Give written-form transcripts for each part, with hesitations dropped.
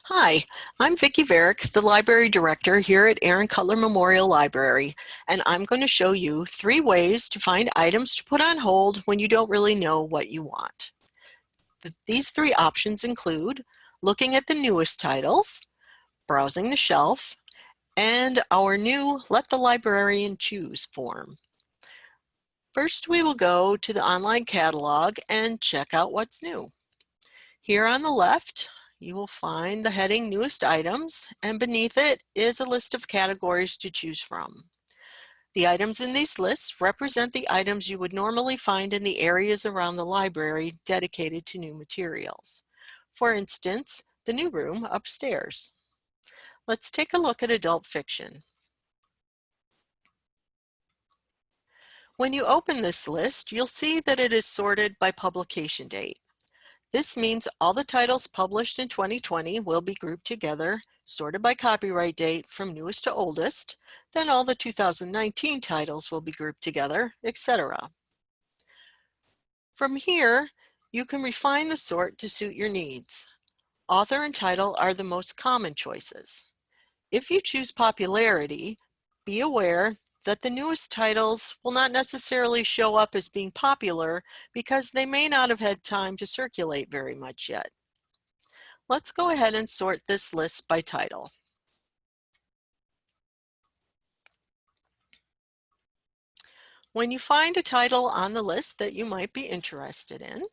Hi, I'm Vicki Varick, the Library Director here at Aaron Cutler Memorial Library, and I'm going to show you 3 ways to find items to put on hold when you don't really know what you want. These 3 options include looking at the newest titles, browsing the shelf, and our new Let the Librarian Choose form. First, we will go to the online catalog and check out what's new. Here on the left, you will find the heading Newest Items, and beneath it is a list of categories to choose from. The items in these lists represent the items you would normally find in the areas around the library dedicated to new materials. For instance, the new room upstairs. Let's take a look at adult fiction. When you open this list, you'll see that it is sorted by publication date. This means all the titles published in 2020 will be grouped together, sorted by copyright date from newest to oldest. Then all the 2019 titles will be grouped together, etc. From here, you can refine the sort to suit your needs. Author and title are the most common choices. If you choose popularity, be aware that the newest titles will not necessarily show up as being popular because they may not have had time to circulate very much yet. Let's go ahead and sort this list by title. When you find a title on the list that you might be interested in,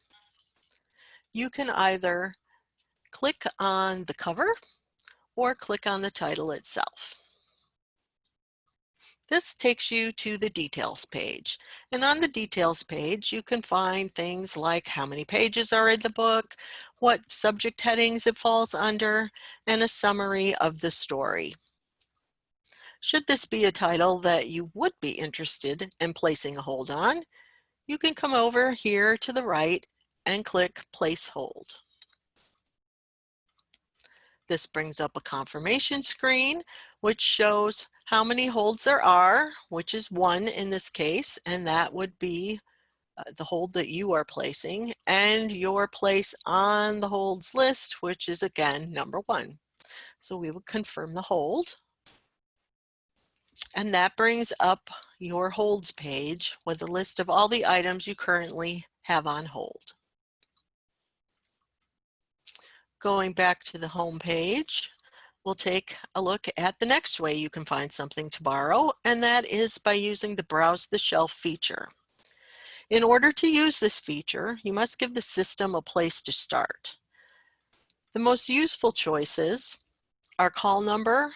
you can either click on the cover or click on the title itself. This takes you to the details page. And on the details page, you can find things like how many pages are in the book, what subject headings it falls under, and a summary of the story. Should this be a title that you would be interested in placing a hold on, you can come over here to the right and click Place Hold. This brings up a confirmation screen, which shows how many holds there are, which is 1 in this case, and that would be the hold that you are placing, and your place on the holds list, which is again number 1. So we will confirm the hold. And that brings up your holds page with a list of all the items you currently have on hold. Going back to the home page, we'll take a look at the next way you can find something to borrow, and that is by using the Browse the Shelf feature. In order to use this feature, you must give the system a place to start. The most useful choices are call number,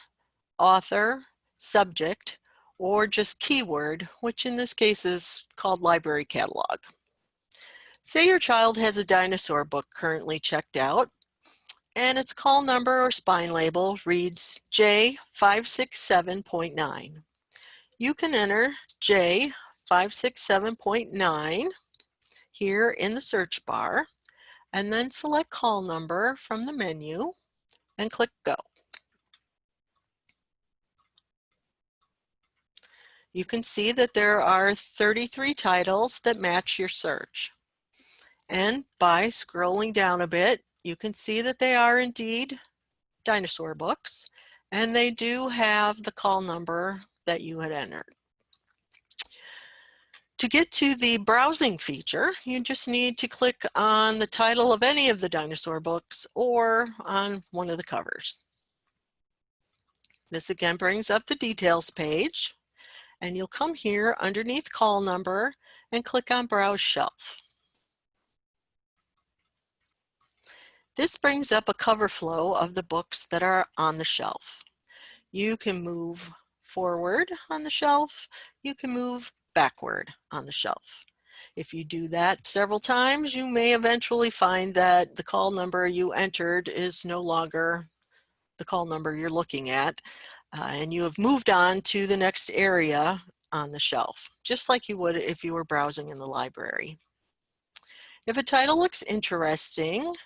author, subject, or just keyword, which in this case is called library catalog. Say your child has a dinosaur book currently checked out, and its call number or spine label reads J567.9. You can enter J567.9 here in the search bar, and then select call number from the menu and click Go. You can see that there are 33 titles that match your search. And by scrolling down a bit, you can see that they are indeed dinosaur books, and they do have the call number that you had entered. To get to the browsing feature, you just need to click on the title of any of the dinosaur books or on one of the covers. This again brings up the details page, and you'll come here underneath call number and click on Browse Shelf. This brings up a cover flow of the books that are on the shelf. You can move forward on the shelf, you can move backward on the shelf. If you do that several times, you may eventually find that the call number you entered is no longer the call number you're looking at, and you have moved on to the next area on the shelf, just like you would if you were browsing in the library. If a title looks interesting,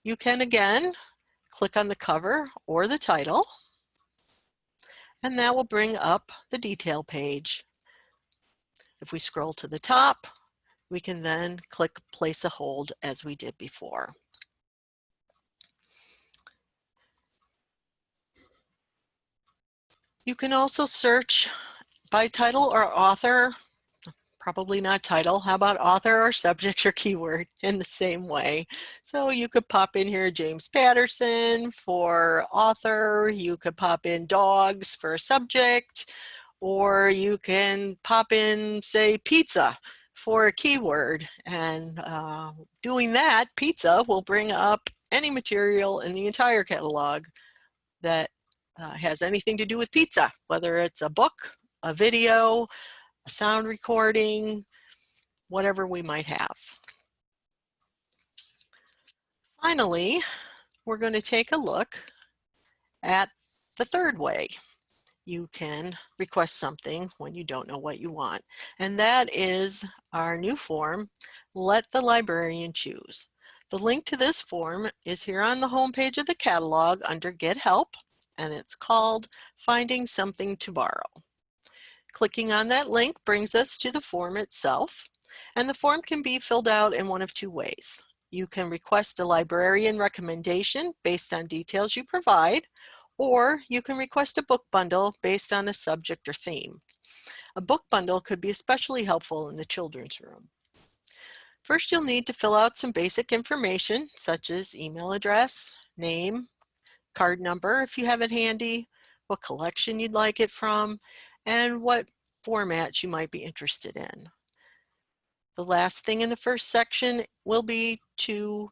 you can again click on the cover or the title, and that will bring up the detail page. If we scroll to the top, we can then click Place a Hold as we did before. You can also search by title or author. Probably not title. How about author or subject or keyword in the same way? So you could pop in here James Patterson for author. You could pop in dogs for subject, or you can pop in, say, pizza for a keyword. And doing that, pizza will bring up any material in the entire catalog that has anything to do with pizza, whether it's a book, a video, a sound recording, whatever we might have. Finally, we're going to take a look at the third way you can request something when you don't know what you want. And that is our new form, Let the Librarian Choose. The link to this form is here on the home page of the catalog under Get Help, and it's called Finding Something to Borrow. Clicking on that link brings us to the form itself, and the form can be filled out in one of two ways. You can request a librarian recommendation based on details you provide, or you can request a book bundle based on a subject or theme. A book bundle could be especially helpful in the children's room. First, you'll need to fill out some basic information such as email address, name, card number if you have it handy, what collection you'd like it from, and what formats you might be interested in. The last thing in the first section will be to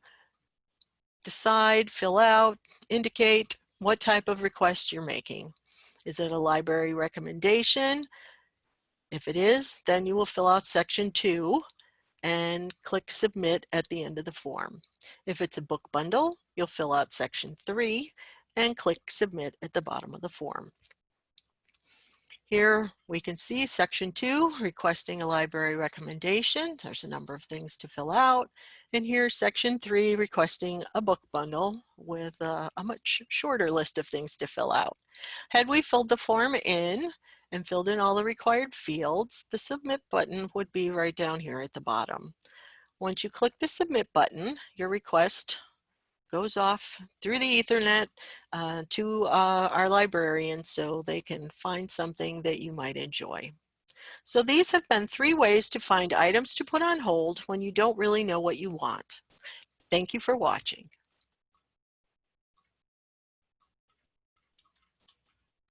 decide, fill out, indicate what type of request you're making. Is it a library recommendation? If it is, then you will fill out section 2 and click submit at the end of the form. If it's a book bundle, you'll fill out section 3 and click submit at the bottom of the form. Here we can see section 2, requesting a library recommendation. There's a number of things to fill out. And here's section 3, requesting a book bundle with a much shorter list of things to fill out. Had we filled the form in and filled in all the required fields, the submit button would be right down here at the bottom. Once you click the submit button, your request goes off through the Ethernet to our librarians so they can find something that you might enjoy. So these have been 3 ways to find items to put on hold when you don't really know what you want. Thank you for watching.